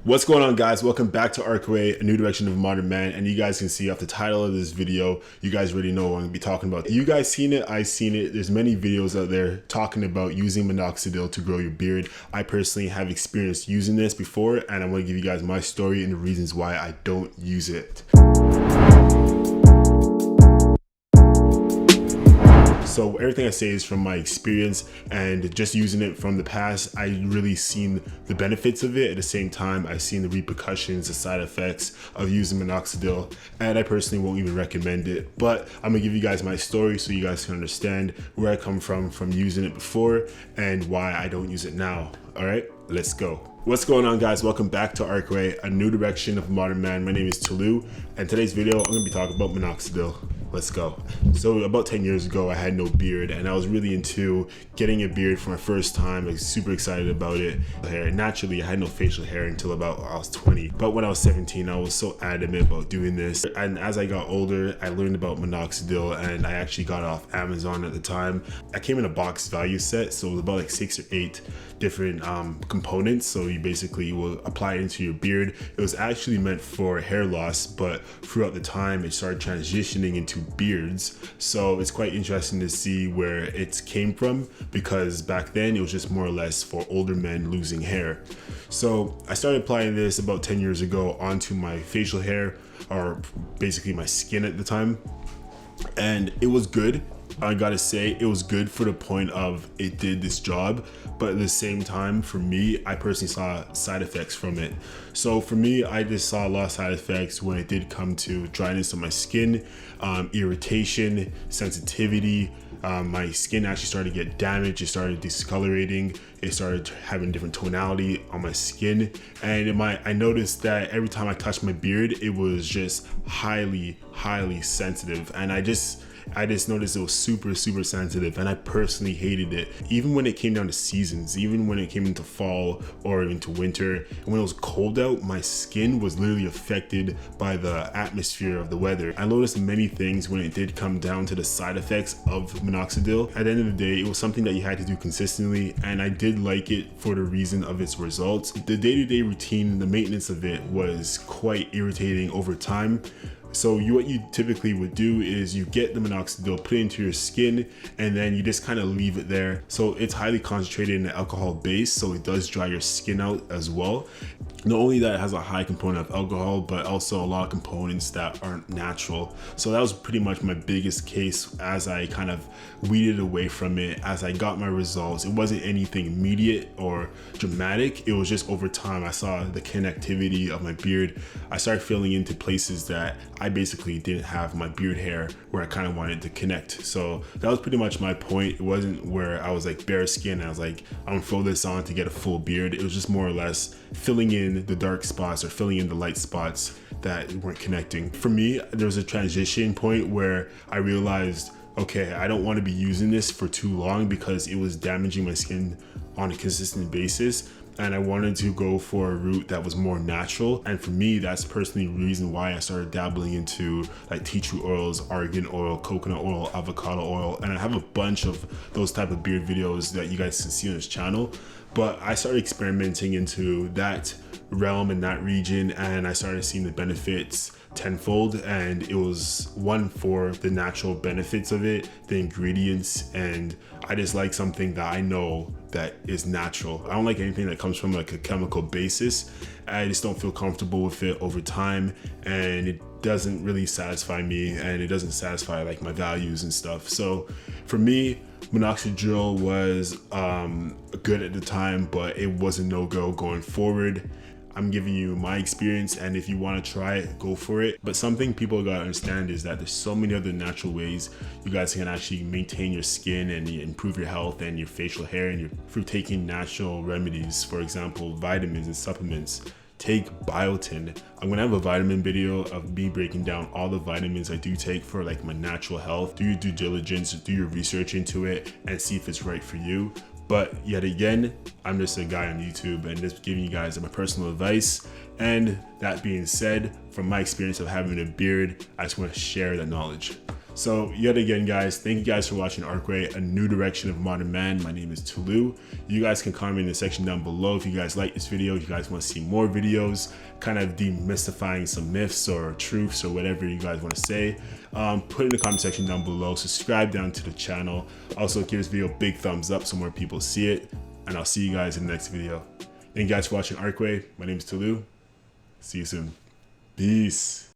What's going on, guys? Welcome back to arccway, a new direction of modern man. And you guys can see off the title of this video, you guys already know what I'm gonna be talking about. You guys seen it, I've seen it. There's many videos out there talking about using minoxidil to grow your beard. I personally have experienced using this before, and I'm gonna give you guys my story and the reasons why I don't use it. So everything I say is from my experience and just using it from the past. I really seen the benefits of it. At the same time, I've seen the repercussions, the side effects of using minoxidil, and I personally won't even recommend it. But I'm gonna give you guys my story so you guys can understand where I come from using it before and why I don't use it now. All right, let's go. What's going on, guys? Welcome back to arccway, a new direction of modern man. My name is Tulu, and today's video I'm gonna be talking about minoxidil. Let's go. So about 10 years ago, I had no beard, and I was really into getting a beard for my first time. I was super excited about it. Naturally, I had no facial hair until about I was 20. But when I was 17, I was so adamant about doing this. And as I got older, I learned about minoxidil, and I actually got it off Amazon at the time. I came in a box value set, so it was about like 6 or 8 different components. So you basically will apply it into your beard. It was actually meant for hair loss, but throughout the time, it started transitioning into beards. So it's quite interesting to see where it came from, because back then it was just more or less for older men losing hair. So I started applying this about 10 years ago onto my facial hair, or basically my skin at the time, and it was good. I gotta say, it was good for the point of it did this job, but at the same time, for me, I personally saw side effects from it. So for me, I just saw a lot of side effects when it did come to dryness of my skin, irritation, sensitivity. My skin actually started to get damaged. It started discolorating. It started having different tonality on my skin, and I noticed that every time I touched my beard, it was just highly sensitive, and I just noticed it was super sensitive, and I personally hated it. Even when it came down to seasons, even when it came into fall or into winter, and when it was cold out, my skin was literally affected by the atmosphere of the weather. I noticed many things when it did come down to the side effects of minoxidil. At the end of the day, it was something that you had to do consistently, and I did like it for the reason of its results. The day-to-day routine, the maintenance of it was quite irritating over time. So what you typically would do is you get the minoxidil, put it into your skin, and then you just kind of leave it there. So it's highly concentrated in the alcohol base, so it does dry your skin out as well. Not only that, it has a high component of alcohol, but also a lot of components that aren't natural. So that was pretty much my biggest case as I kind of weeded away from it, as I got my results. It wasn't anything immediate or dramatic. It was just over time, I saw the connectivity of my beard. I started filling into places that I basically didn't have my beard hair where I kind of wanted to connect. So that was pretty much my point. It wasn't where I was like bare skin and I was like, I'm gonna throw this on to get a full beard. It was just more or less filling in the dark spots or filling in the light spots that weren't connecting. For me, there was a transition point where I realized, okay, I don't want to be using this for too long because it was damaging my skin on a consistent basis. And I wanted to go for a route that was more natural. And for me, that's personally the reason why I started dabbling into like tea tree oils, argan oil, coconut oil, avocado oil. And I have a bunch of those type of beard videos that you guys can see on this channel. But I started experimenting into that realm in that region, and I started seeing the benefits tenfold. And it was one for the natural benefits of it, the ingredients, and I just like something that I know that is natural. I don't like anything that comes from like a chemical basis. I just don't feel comfortable with it over time, and it doesn't really satisfy me, and it doesn't satisfy like my values and stuff. So for me, minoxidil was good at the time, but it was a no-go going forward. I'm giving you my experience, and if you want to try it, go for it. But something people gotta understand is that there's so many other natural ways you guys can actually maintain your skin and improve your health and your facial hair, and through taking natural remedies. For example, vitamins and supplements. Take biotin. I'm gonna have a vitamin video of me breaking down all the vitamins I do take for like my natural health. Do your due diligence, do your research into it, and see if it's right for you. But yet again, I'm just a guy on YouTube and just giving you guys my personal advice. And that being said, from my experience of having a beard, I just want to share that knowledge. So yet again, guys, thank you guys for watching Arcway, a new direction of modern man. My name is Tulu. You guys can comment in the section down below if you guys like this video, if you guys want to see more videos, kind of demystifying some myths or truths or whatever you guys want to say. Put in the comment section down below, subscribe down to the channel. Also give this video a big thumbs up so more people see it. And I'll see you guys in the next video. Thank you guys for watching Arcway. My name is Tulu. See you soon. Peace.